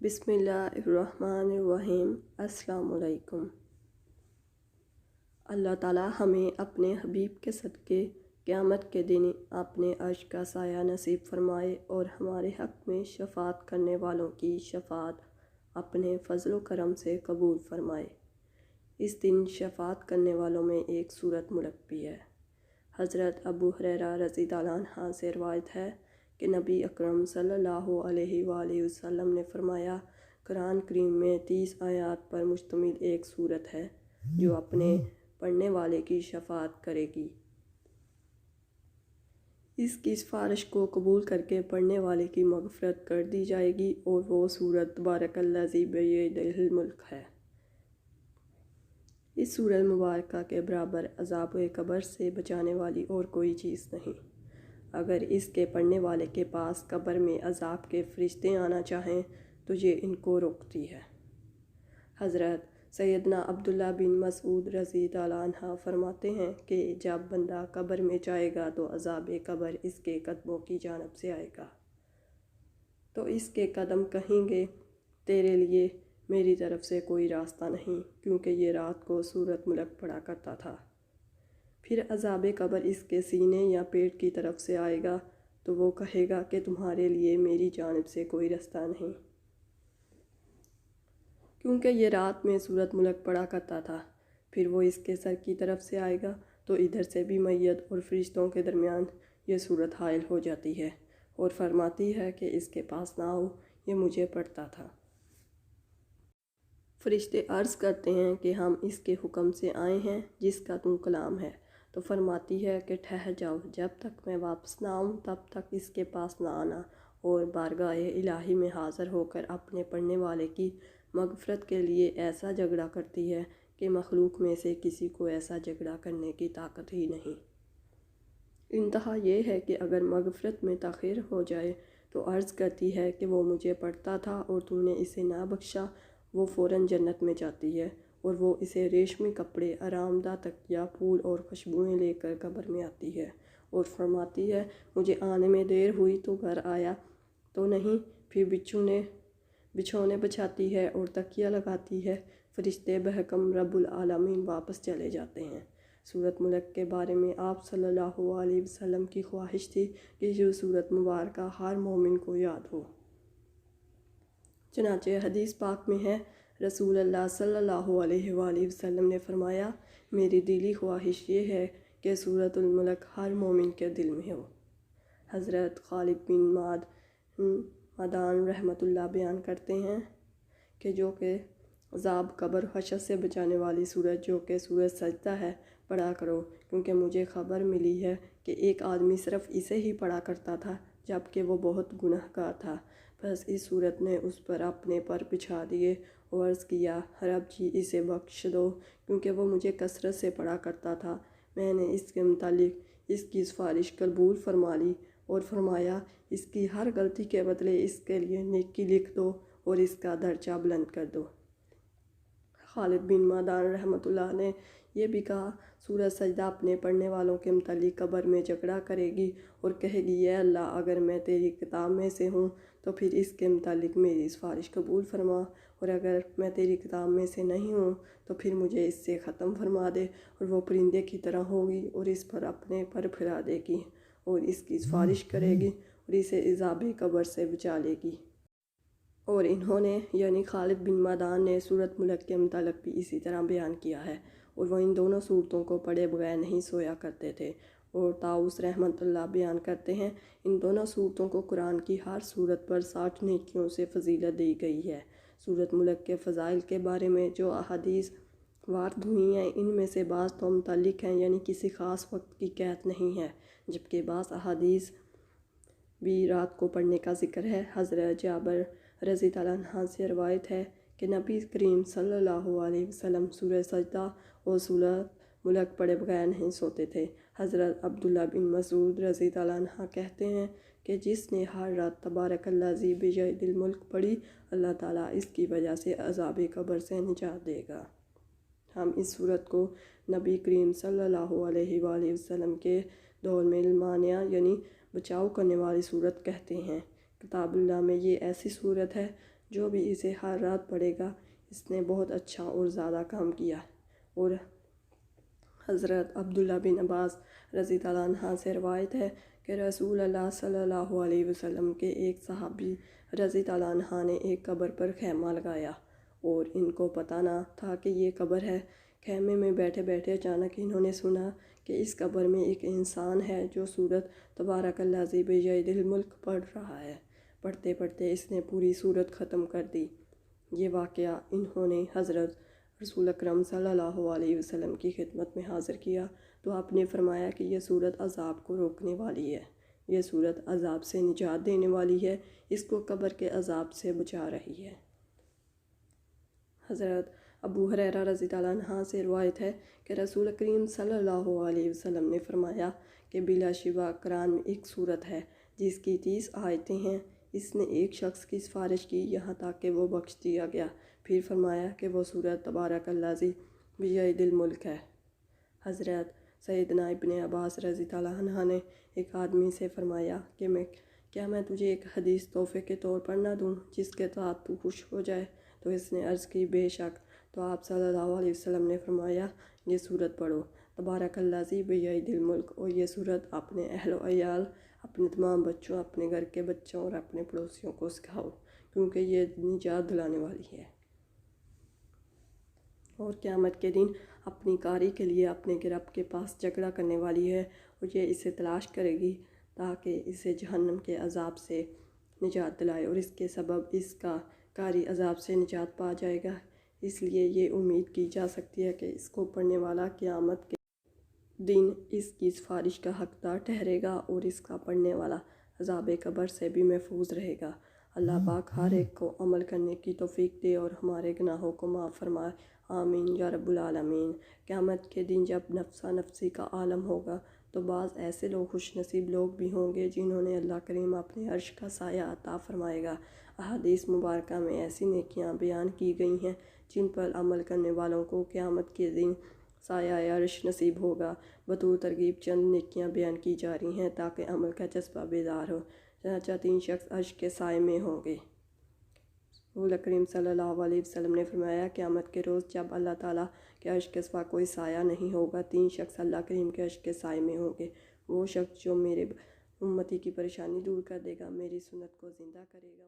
بسم اللہ الرحمن الرحیم۔ السلام علیکم۔ اللہ تعالی ہمیں اپنے حبیب کے صدقے قیامت کے دن اپنے عرش کا سایہ نصیب فرمائے اور ہمارے حق میں شفاعت کرنے والوں کی شفاعت اپنے فضل و کرم سے قبول فرمائے۔ اس دن شفاعت کرنے والوں میں ایک صورت ملک بھی ہے۔ حضرت ابو ہریرہ رضی اللہ عنہ سے روایت ہے کہ نبی اکرم صلی اللہ علیہ وآلہ وسلم نے فرمایا، قرآن کریم میں 30 آیات پر مشتمل ایک صورت ہے جو اپنے پڑھنے والے کی شفاعت کرے گی۔ اس کی سفارش کو قبول کر کے پڑھنے والے کی مغفرت کر دی جائے گی اور وہ صورت تبارک الذی بیدہ الملک ہے۔ اس سورہ مبارکہ کے برابر عذاب قبر سے بچانے والی اور کوئی چیز نہیں۔ اگر اس کے پڑھنے والے کے پاس قبر میں عذاب کے فرشتے آنا چاہیں تو یہ ان کو روکتی ہے۔ حضرت سیدنا عبداللہ بن مسعود رضی اللہ عنہ فرماتے ہیں کہ جب بندہ قبر میں جائے گا تو عذاب قبر اس کے قدموں کی جانب سے آئے گا، تو اس کے قدم کہیں گے، تیرے لیے میری طرف سے کوئی راستہ نہیں، کیونکہ یہ رات کو سورۃ ملک پڑھا کرتا تھا۔ پھر عذاب قبر اس کے سینے یا پیٹ کی طرف سے آئے گا تو وہ کہے گا کہ تمہارے لیے میری جانب سے کوئی راستہ نہیں، کیونکہ یہ رات میں سورۃ ملک پڑھا کرتا تھا۔ پھر وہ اس کے سر کی طرف سے آئے گا تو ادھر سے بھی میت اور فرشتوں کے درمیان یہ صورت حائل ہو جاتی ہے اور فرماتی ہے کہ اس کے پاس نہ ہو، یہ مجھے پڑھتا تھا۔ فرشتے عرض کرتے ہیں کہ ہم اس کے حکم سے آئے ہیں جس کا تم کلام ہے، تو فرماتی ہے کہ ٹھہر جاؤ، جب تک میں واپس نہ آؤں تب تک اس کے پاس نہ آنا، اور بارگاہ الہی میں حاضر ہو کر اپنے پڑھنے والے کی مغفرت کے لیے ایسا جھگڑا کرتی ہے کہ مخلوق میں سے کسی کو ایسا جھگڑا کرنے کی طاقت ہی نہیں۔ انتہا یہ ہے کہ اگر مغفرت میں تاخیر ہو جائے تو عرض کرتی ہے کہ وہ مجھے پڑھتا تھا اور تو نے اسے نہ بخشا، وہ فوراً جنت میں جاتی ہے اور وہ اسے ریشمی کپڑے، آرام دہ تکیہ، پھول اور خوشبوئیں لے کر قبر میں آتی ہے اور فرماتی ہے، مجھے آنے میں دیر ہوئی تو گھر آیا تو نہیں۔ پھر بچھونے بچھاتی ہے اور تکیہ لگاتی ہے، فرشتے بحکم رب العالمین واپس چلے جاتے ہیں۔ سورۃ ملک کے بارے میں آپ صلی اللہ علیہ وسلم کی خواہش تھی کہ یہ سورۃ مبارکہ ہر مومن کو یاد ہو۔ چنانچہ حدیث پاک میں ہے، رسول اللہ صلی اللہ علیہ وآلہ وسلم نے فرمایا، میری دلی خواہش یہ ہے کہ سورۃ الملک ہر مومن کے دل میں ہو۔ حضرت خالد بن معدان رحمۃ اللہ بیان کرتے ہیں کہ جو کہ عذاب قبر حشر سے بچانے والی سورت جو کہ سورۃ سجدہ ہے پڑھا کرو، کیونکہ مجھے خبر ملی ہے کہ ایک آدمی صرف اسے ہی پڑھا کرتا تھا جبکہ وہ بہت گناہ گار تھا، بس اس صورت نے اس پر اپنے پر بچھا دیے اور عرض کیا، رب جی اسے بخش دو، کیونکہ وہ مجھے کثرت سے پڑھا کرتا تھا۔ میں نے اس کے متعلق اس کی سفارش قبول فرما لی اور فرمایا، اس کی ہر غلطی کے بدلے اس کے لیے نیکی لکھ دو اور اس کا درجہ بلند کر دو۔ خالد بن معدان رحمۃ اللہ نے یہ بھی کہا، سورۃ سجدہ اپنے پڑھنے والوں کے متعلق قبر میں جھگڑا کرے گی اور کہے گی، اے اللہ، اگر میں تیری کتاب میں سے ہوں تو پھر اس کے متعلق میری سفارش قبول فرما، اور اگر میں تیری کتاب میں سے نہیں ہوں تو پھر مجھے اس سے ختم فرما دے۔ اور وہ پرندے کی طرح ہوگی اور اس پر اپنے پر پھیلا دے گی اور اس کی سفارش کرے گی اور اسے عذاب قبر سے بچا لے گی۔ اور انہوں نے یعنی خالد بن معدان نے سورۃ ملک کے متعلق بھی اسی طرح بیان کیا ہے، اور وہ ان دونوں صورتوں کو پڑھے بغیر نہیں سویا کرتے تھے۔ اور طاؤس رحمۃ اللہ بیان کرتے ہیں، ان دونوں صورتوں کو قرآن کی ہر صورت پر 60 نیکیوں سے فضیلت دی گئی ہے۔ سورۃ ملک کے فضائل کے بارے میں جو احادیث وارد ہوئی ہیں ان میں سے بعض تو متعلق ہیں، یعنی کسی خاص وقت کی قید نہیں ہے، جبکہ بعض احادیث بھی رات کو پڑھنے کا ذکر ہے۔ حضرت جابر رضی اللہ عنہ سے روایت ہے کہ نبی کریم صلی اللہ علیہ وسلم سورۃ سجدہ اور سورۃ ملک پڑھے بغیر نہیں سوتے تھے۔ حضرت عبداللہ بن مسعود رضی اللہ عنہ کہتے ہیں کہ جس نے ہر رات تبارک الذی بیدہ الملک پڑھی، اللہ تعالیٰ اس کی وجہ سے عذاب قبر سے نجات دے گا۔ ہم اس صورت کو نبی کریم صلی اللہ علیہ وآلہ وسلم کے دور میں المانعہ یعنی بچاؤ کرنے والی صورت کہتے ہیں۔ کتاب اللہ میں یہ ایسی صورت ہے جو بھی اسے ہر رات پڑھے گا اس نے بہت اچھا اور زیادہ کام کیا۔ اور حضرت عبداللہ بن عباس رضی اللہ عنہ سے روایت ہے کہ رسول اللہ صلی اللہ علیہ وسلم کے ایک صحابی رضی اللہ عنہ نے ایک قبر پر خیمہ لگایا اور ان کو پتہ نہ تھا کہ یہ قبر ہے۔ خیمے میں بیٹھے بیٹھے اچانک انہوں نے سنا کہ اس قبر میں ایک انسان ہے جو سورت تبارک الذی بیدہ الملک پڑھ رہا ہے۔ پڑھتے پڑھتے اس نے پوری سورت ختم کر دی۔ یہ واقعہ انہوں نے حضرت رسول اکرم صلی اللہ علیہ وسلم کی خدمت میں حاضر کیا تو آپ نے فرمایا کہ یہ سورت عذاب کو روکنے والی ہے، یہ سورت عذاب سے نجات دینے والی ہے، اس کو قبر کے عذاب سے بچا رہی ہے۔ حضرت ابو ہریرہ رضی اللہ عنہ سے روایت ہے کہ رسول کریم صلی اللہ علیہ وسلم نے فرمایا کہ بلا شبہ قرآن میں ایک سورت ہے جس کی 30 آیتیں ہیں، اس نے ایک شخص کی سفارش کی یہاں تک کہ وہ بخش دیا گیا۔ پھر فرمایا کہ وہ سورت تبارک الذی بیدہ الملک ہے۔ حضرت سیدنا ابن عباس رضی اللہ عنہ نے ایک آدمی سے فرمایا کہ کیا میں تجھے ایک حدیث تحفے کے طور پر نہ دوں جس کے ساتھ تو خوش ہو جائے؟ تو اس نے عرض کی بے شک۔ تو آپ صلی اللہ علیہ وسلم نے فرمایا یہ سورت پڑھو تبارک الذی بیدہ الملک، اور یہ سورت اپنے اہل و عیال، اپنے تمام بچوں، اپنے گھر کے بچوں اور اپنے پڑوسیوں کو سکھاؤ کیونکہ یہ نجات دلانے والی ہے اور قیامت کے دن اپنی کاری کے لیے اپنے رب کے پاس جھگڑا کرنے والی ہے، اور یہ اسے تلاش کرے گی تاکہ اسے جہنم کے عذاب سے نجات دلائے، اور اس کے سبب اس کا کاری عذاب سے نجات پا جائے گا۔ اس لیے یہ امید کی جا سکتی ہے کہ اس کو پڑھنے والا قیامت کے دن اس کی سفارش کا حقدار ٹھہرے گا اور اس کا پڑھنے والا عذاب قبر سے بھی محفوظ رہے گا۔ اللہ پاک ہر ایک کو عمل کرنے کی توفیق دے اور ہمارے گناہوں کو معاف فرمائے، آمین یا رب العالمین۔ قیامت کے دن جب نفسا نفسی کا عالم ہوگا تو بعض ایسے لوگ خوش نصیب لوگ بھی ہوں گے جنہوں نے اللہ کریم اپنے عرش کا سایہ عطا فرمائے گا۔ احادیث مبارکہ میں ایسی نیکیاں بیان کی گئی ہیں جن پر عمل کرنے والوں کو قیامت کے دن سایہ عرش نصیب ہوگا۔ بطور ترغیب چند نیکیاں بیان کی جا رہی ہیں تاکہ عمل کا جذبہ بیدار ہو۔ چنانچہ 3 شخص عرش کے سائے میں ہوں گے۔ رسول کریم صلی اللہ علیہ وسلم نے فرمایا قیامت کے روز جب اللہ تعالیٰ کے عرش کے سوا کوئی سایہ نہیں ہوگا، 3 شخص اللہ کریم کے عرش کے سائے میں ہوں گے۔ وہ شخص جو میرے امتی کی پریشانی دور کر دے گا، میری سنت کو زندہ کرے گا۔